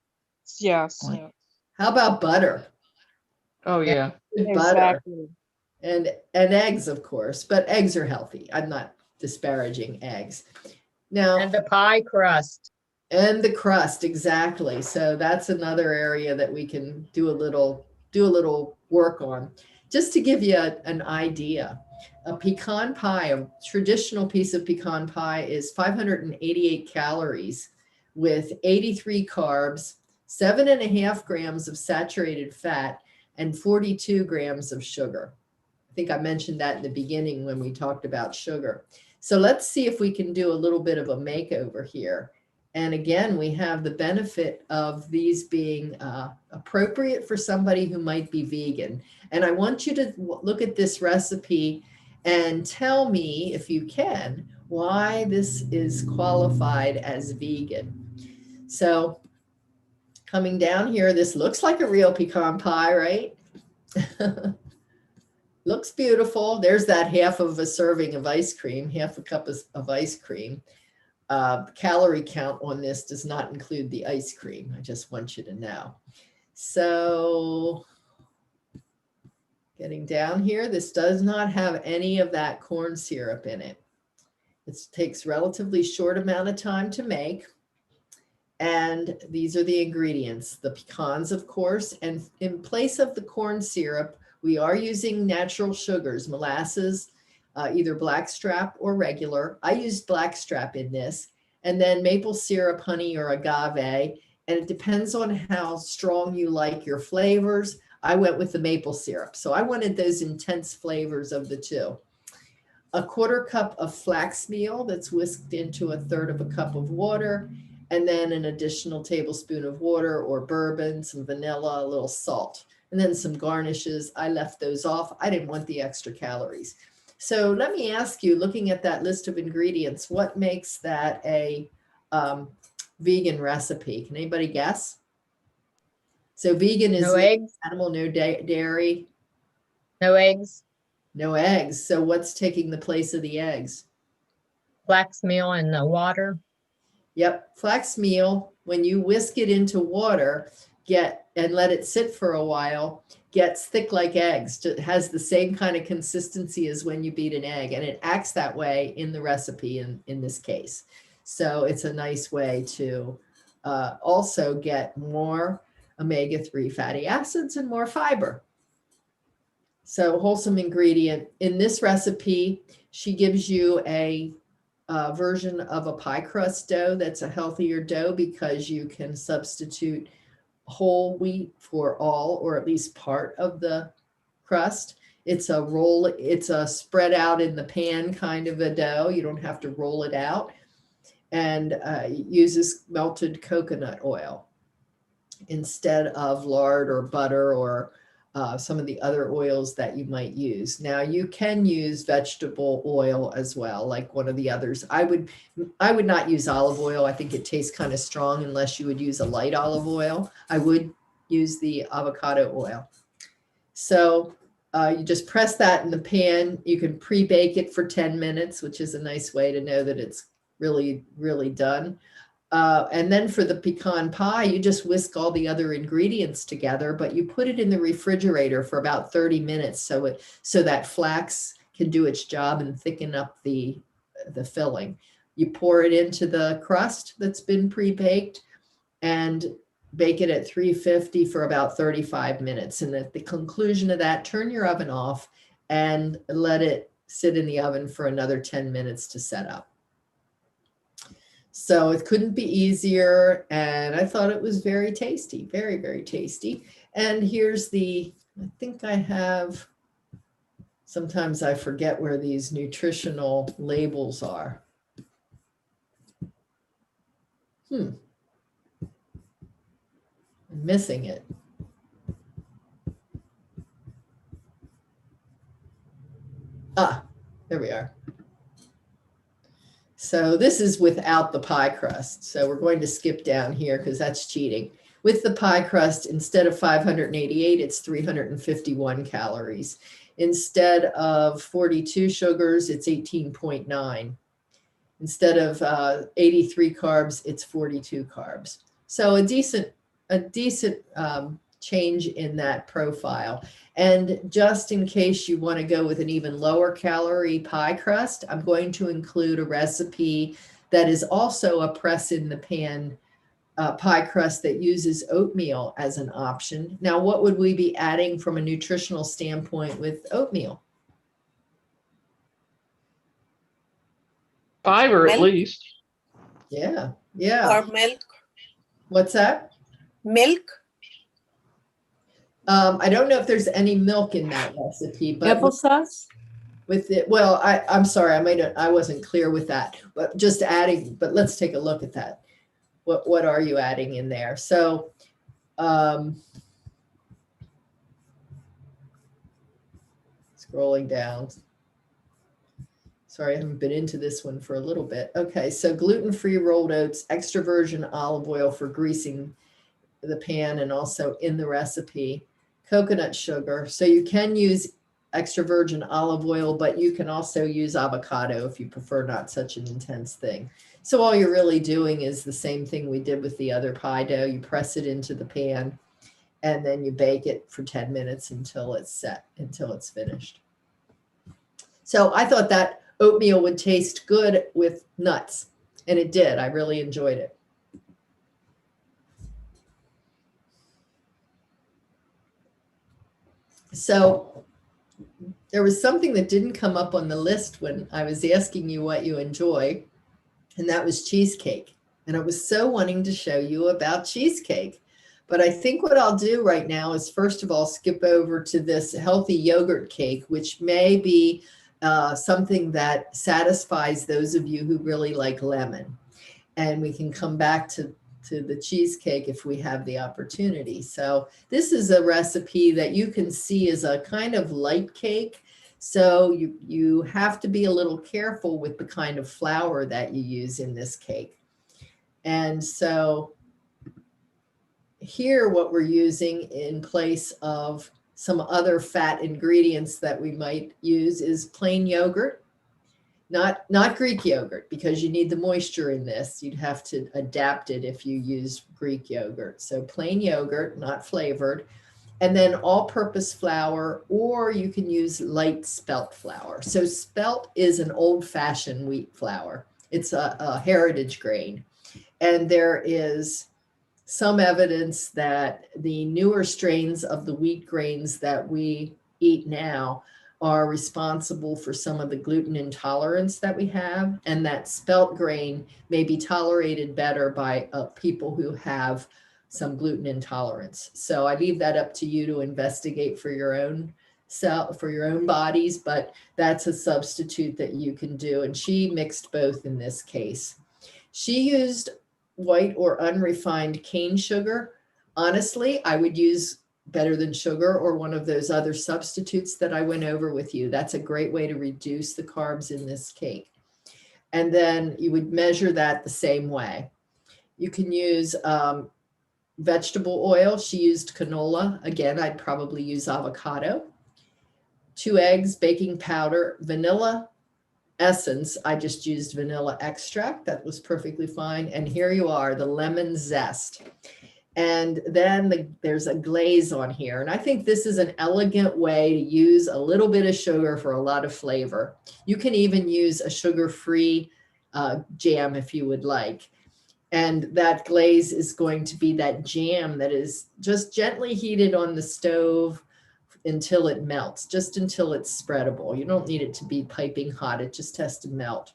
Yes. How about butter? Oh, yeah. Butter. And eggs, of course, but eggs are healthy. I'm not disparaging eggs. Now, And the pie crust. And the crust, exactly. So that's another area that we can do a little work on. Just to give you an idea, a pecan pie, a traditional piece of pecan pie is 588 calories with 83 carbs, 7.5 grams of saturated fat, and 42 grams of sugar. I think I mentioned that in the beginning when we talked about sugar. So let's see if we can do a little bit of a makeover here. And again, we have the benefit of these being appropriate for somebody who might be vegan. And I want you to look at this recipe and tell me, if you can, why this is qualified as vegan. So coming down here, this looks like a real pecan pie, right? Looks beautiful. There's that half of a serving of ice cream, half a cup of ice cream. Calorie count on this does not include the ice cream. I just want you to know. So getting down here, this does not have any of that corn syrup in it. It takes relatively short amount of time to make. And these are the ingredients, the pecans, of course, and in place of the corn syrup, we are using natural sugars, molasses, either blackstrap or regular. I used blackstrap in this, and then maple syrup, honey, or agave. And it depends on how strong you like your flavors. I went with the maple syrup. So I wanted those intense flavors of the two. A 1/4 cup of flax meal that's whisked into 1/3 of a cup of water, and then an additional tablespoon of water or bourbon, some vanilla, a little salt, and then some garnishes. I left those off. I didn't want the extra calories. So let me ask you, looking at that list of ingredients, what makes that a vegan recipe? Can anybody guess? So vegan is No eggs, animal, no dairy, no eggs, no eggs. So what's taking the place of the eggs? flax meal and the water. Yep, flax meal, when you whisk it into water, and let it sit for a while, gets thick like eggs. It has the same kind of consistency as when you beat an egg, and it acts that way in the recipe in this case. So it's a nice way to also get more omega-3 fatty acids and more fiber. So wholesome ingredient. In this recipe, she gives you a version of a pie crust dough that's a healthier dough because you can substitute whole wheat for all or at least part of the crust. It's a roll, it's a spread out in the pan kind of a dough. You don't have to roll it out, and uses melted coconut oil instead of lard or butter or some of the other oils that you might use. Now you can use vegetable oil as well, like one of the others. I would not use olive oil. I think it tastes kind of strong unless you would use a light olive oil. I would use the avocado oil. So you just press that in the pan. You can pre-bake it for 10 minutes, which is a nice way to know that it's really, really done. And then for the pecan pie, you just whisk all the other ingredients together, but you put it in the refrigerator for about 30 minutes so that flax can do its job and thicken up the filling. You pour it into the crust that's been pre-baked and bake it at 350 for about 35 minutes. And at the conclusion of that, turn your oven off and let it sit in the oven for another 10 minutes to set up. So it couldn't be easier, and I thought it was very tasty, very, very tasty. And here's I think I have, sometimes I forget where these nutritional labels are. I'm missing it. There we are. So this is without the pie crust. So we're going to skip down here because that's cheating. With the pie crust, instead of 588, it's 351 calories. Instead of 42 sugars, it's 18.9. Instead of 83 carbs, it's 42 carbs. So a decent change in that profile. And just in case you want to go with an even lower calorie pie crust, I'm going to include a recipe that is also a press in the pan pie crust that uses oatmeal as an option. Now, what would we be adding from a nutritional standpoint with oatmeal? Fiber at least. Yeah, yeah. Or milk. What's that? Milk. I don't know if there's any milk in that recipe, but Applesauce? with it, well, I'm sorry, I wasn't clear with that, but just adding, but let's take a look at that. What are you adding in there? So, scrolling down. Sorry, I haven't been into this one for a little bit. Okay, so gluten-free rolled oats, extra virgin olive oil for greasing the pan and also in the recipe, coconut sugar. So you can use extra virgin olive oil, but you can also use avocado if you prefer not such an intense thing. So all you're really doing is the same thing we did with the other pie dough. You press it into the pan and then you bake it for 10 minutes until it's set, until it's finished. So I thought that oatmeal would taste good with nuts, and it did. I really enjoyed it. So there was something that didn't come up on the list when I was asking you what you enjoy, and that was cheesecake. And I was so wanting to show you about cheesecake. But I think what I'll do right now is, first of all, skip over to this healthy yogurt cake, which may be something that satisfies those of you who really like lemon. and we can come back to the cheesecake if we have the opportunity. So this is a recipe that you can see is a kind of light cake. So you have to be a little careful with the kind of flour that you use in this cake. And so here what we're using in place of some other fat ingredients that we might use is plain yogurt. Not Greek yogurt, because you need the moisture in this. You'd have to adapt it if you use Greek yogurt. So plain yogurt, not flavored, and then all-purpose flour, or you can use light spelt flour. So spelt is an old-fashioned wheat flour. It's a heritage grain. And there is some evidence that the newer strains of the wheat grains that we eat now are responsible for some of the gluten intolerance that we have, and that spelt grain may be tolerated better by people who have some gluten intolerance. So I leave that up to you to investigate for your own bodies, but that's a substitute that you can do. And she mixed both in this case. She used white or unrefined cane sugar. Honestly, I would use better than sugar or one of those other substitutes that I went over with you. That's a great way to reduce the carbs in this cake. And then you would measure that the same way. You can use vegetable oil. She used canola. Again, I'd probably use avocado. 2 eggs, baking powder, vanilla essence. I just used vanilla extract. That was perfectly fine. And here you are, the lemon zest. And then there's a glaze on here. And I think this is an elegant way to use a little bit of sugar for a lot of flavor. You can even use a sugar-free jam if you would like. And that glaze is going to be that jam that is just gently heated on the stove until it melts, just until it's spreadable. You don't need it to be piping hot. It just has to melt.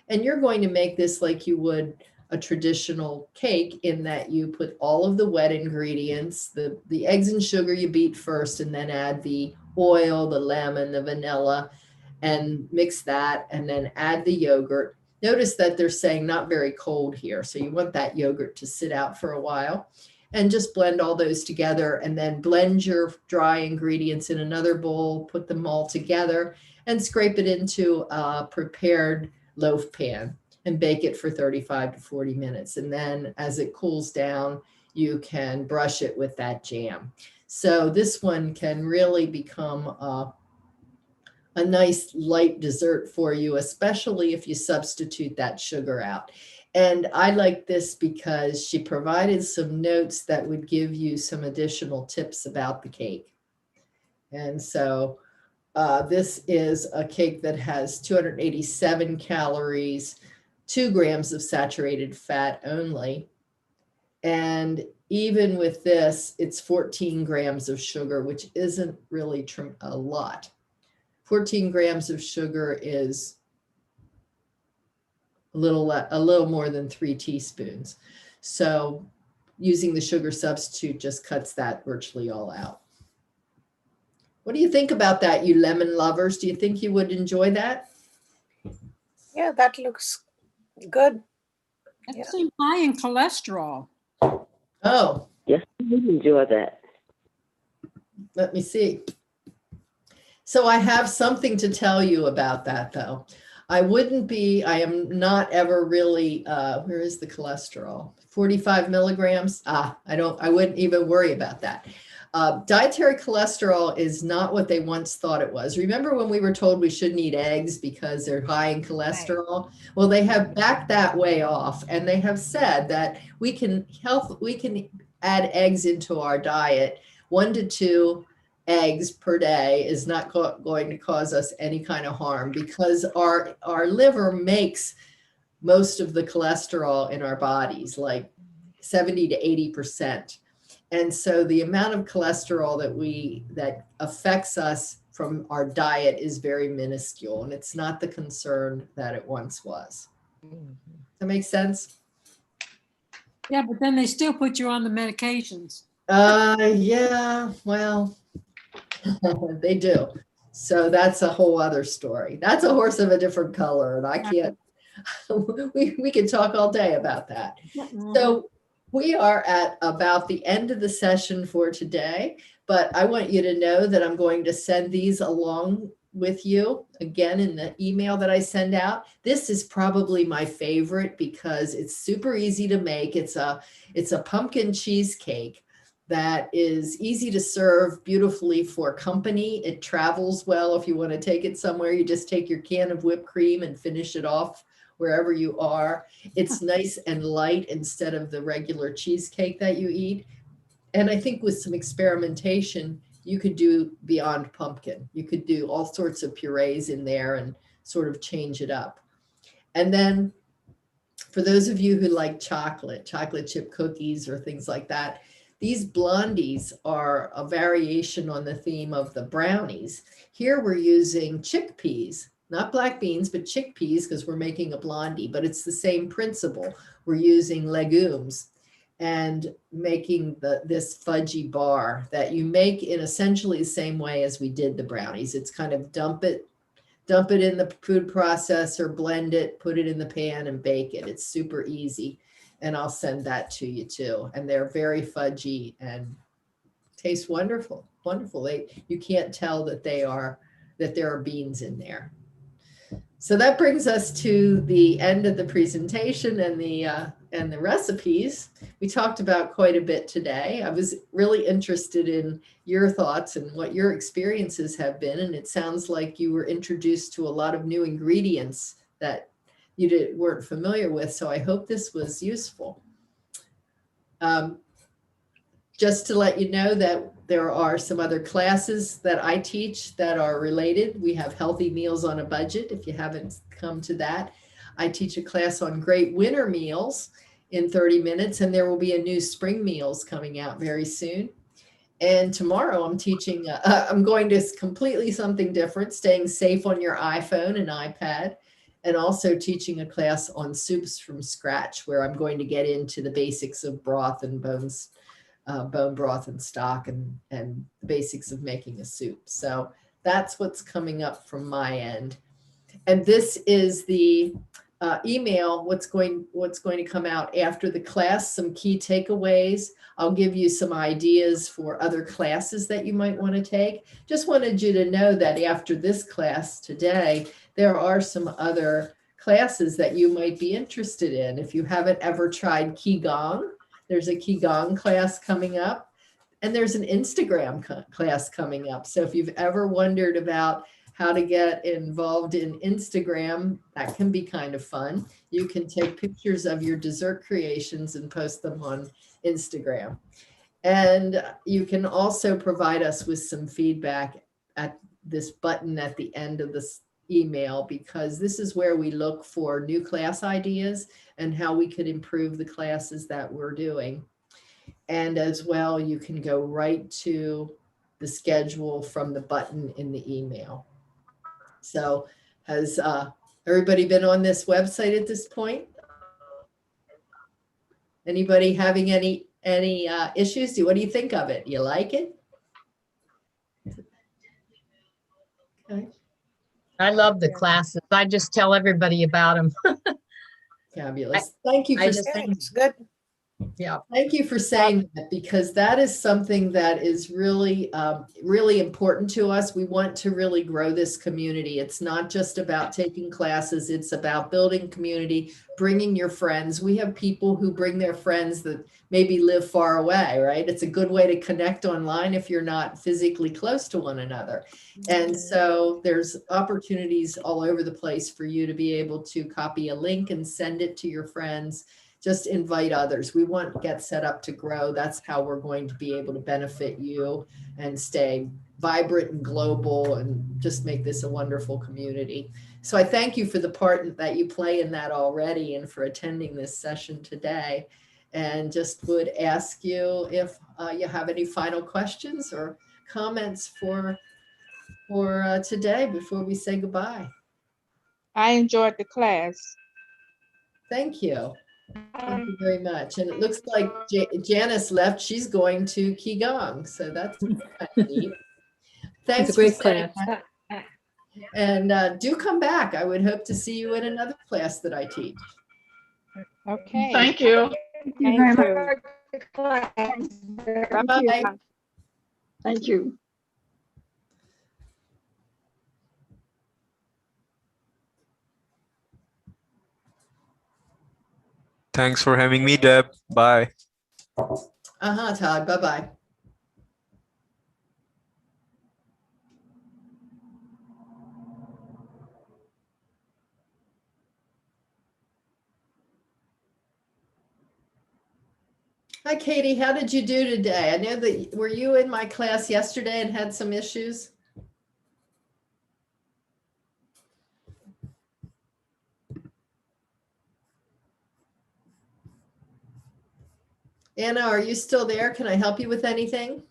And you're going to make this like you would a traditional cake, in that you put all of the wet ingredients, the eggs and sugar you beat first, and then add the oil, the lemon, the vanilla, and mix that, and then add the yogurt. Notice that they're saying not very cold here. So you want that yogurt to sit out for a while, and just blend all those together, and then blend your dry ingredients in another bowl, put them all together, and scrape it into a prepared loaf pan and bake it for 35 to 40 minutes. And then as it cools down, you can brush it with that jam. So this one can really become a nice light dessert for you, especially if you substitute that sugar out. And I like this because she provided some notes that would give you some additional tips about the cake. And so this is a cake that has 287 calories, 2 grams of saturated fat only. And even with this, it's 14 grams of sugar, which isn't really a lot. 14 grams of sugar is a little more than 3 teaspoons. So using the sugar substitute just cuts that virtually all out. What do you think about that, you lemon lovers? Do you think you would enjoy that? Yeah, that looks good. That seems high in cholesterol. Oh. Yes, I would enjoy that. Let me see. So I have something to tell you about that, though. I am not ever really, where is the cholesterol? 45 milligrams. I wouldn't even worry about that. Dietary cholesterol is not what they once thought it was. Remember when we were told we shouldn't eat eggs because they're high in cholesterol? Right. Well, they have backed that way off, and they have said that we can add eggs into our diet. 1 to 2 eggs per day is not going to cause us any kind of harm, because our liver makes most of the cholesterol in our bodies, like 70 to 80%. And so the amount of cholesterol that affects us from our diet is very minuscule, and it's not the concern that it once was. Does that make sense? Yeah, but then they still put you on the medications. Yeah, well, they do. So that's a whole other story. That's a horse of a different color, and we could talk all day about that. So we are at about the end of the session for today, but I want you to know that I'm going to send these along with you again in the email that I send out. This is probably my favorite because it's super easy to make. It's a pumpkin cheesecake that is easy to serve beautifully for company. It travels well. If you want to take it somewhere, you just take your can of whipped cream and finish it off wherever you are. It's nice and light instead of the regular cheesecake that you eat. And I think with some experimentation, you could do beyond pumpkin. You could do all sorts of purees in there and sort of change it up. And then for those of you who like chocolate chip cookies or things like that, these blondies are a variation on the theme of the brownies. Here we're using chickpeas, not black beans, but chickpeas because we're making a blondie, but it's the same principle. We're using legumes and making this fudgy bar that you make in essentially the same way as we did the brownies. It's kind of dump it in the food processor, blend it, put it in the pan and bake it. It's super easy. And I'll send that to you too. And they're very fudgy and taste wonderful, wonderful. You can't tell that there are beans in there. So that brings us to the end of the presentation and the recipes. We talked about quite a bit today. I was really interested in your thoughts and what your experiences have been. And it sounds like you were introduced to a lot of new ingredients that you weren't familiar with. So I hope this was useful. Just to let you know that there are some other classes that I teach that are related. We have Healthy Meals on a Budget. If you haven't come to that, I teach a class on great winter meals in 30 minutes, and there will be a new spring meals coming out very soon. And tomorrow I'm teaching, I'm going to completely something different, staying safe on your iPhone and iPad, and also teaching a class on soups from scratch, where I'm going to get into the basics of broth and bones, bone broth and stock, and the basics of making a soup. So that's what's coming up from my end. And this is the email, what's going to come out after the class, some key takeaways. I'll give you some ideas for other classes that you might want to take. Just wanted you to know that after this class today, there are some other classes that you might be interested in. If you haven't ever tried Qigong, there's a Qigong class coming up, and there's an Instagram class coming up. So if you've ever wondered about how to get involved in Instagram, that can be kind of fun. You can take pictures of your dessert creations and post them on Instagram. And you can also provide us with some feedback at this button at the end of this email, because this is where we look for new class ideas and how we could improve the classes that we're doing. And as well, you can go right to the schedule from the button in the email. So has everybody been on this website at this point? Anybody having any issues? What do you think of it? You like it? Okay. I love the classes. I just tell everybody about them. Fabulous. Thank you for saying It's good. Yeah. Thank you for saying that, because that is something that is really, really important to us. We want to really grow this community. It's not just about taking classes. It's about building community, bringing your friends. We have people who bring their friends that maybe live far away, right? It's a good way to connect online if you're not physically close to one another. And so there's opportunities all over the place for you to be able to copy a link and send it to your friends. Just invite others. We want to get set up to grow. That's how we're going to be able to benefit you and stay vibrant and global and just make this a wonderful community. So I thank you for the part that you play in that already and for attending this session today. And just would ask you if you have any final questions or comments for today before we say goodbye. I enjoyed the class. Thank you. Thank you very much. And it looks like Janice left. She's going to Qigong. So that's kind of neat. Thanks It's a great for saying class. And do come back. I would hope to see you in another class that I teach. Okay. Thank you. Thank you very much. Bye-bye. Thank you. Thanks for having me, Deb. Bye. Todd. Bye-bye. Hi, Katie. How did you do today? I know that, were you in my class yesterday and had some issues? Anna, are you still there? Can I help you with anything?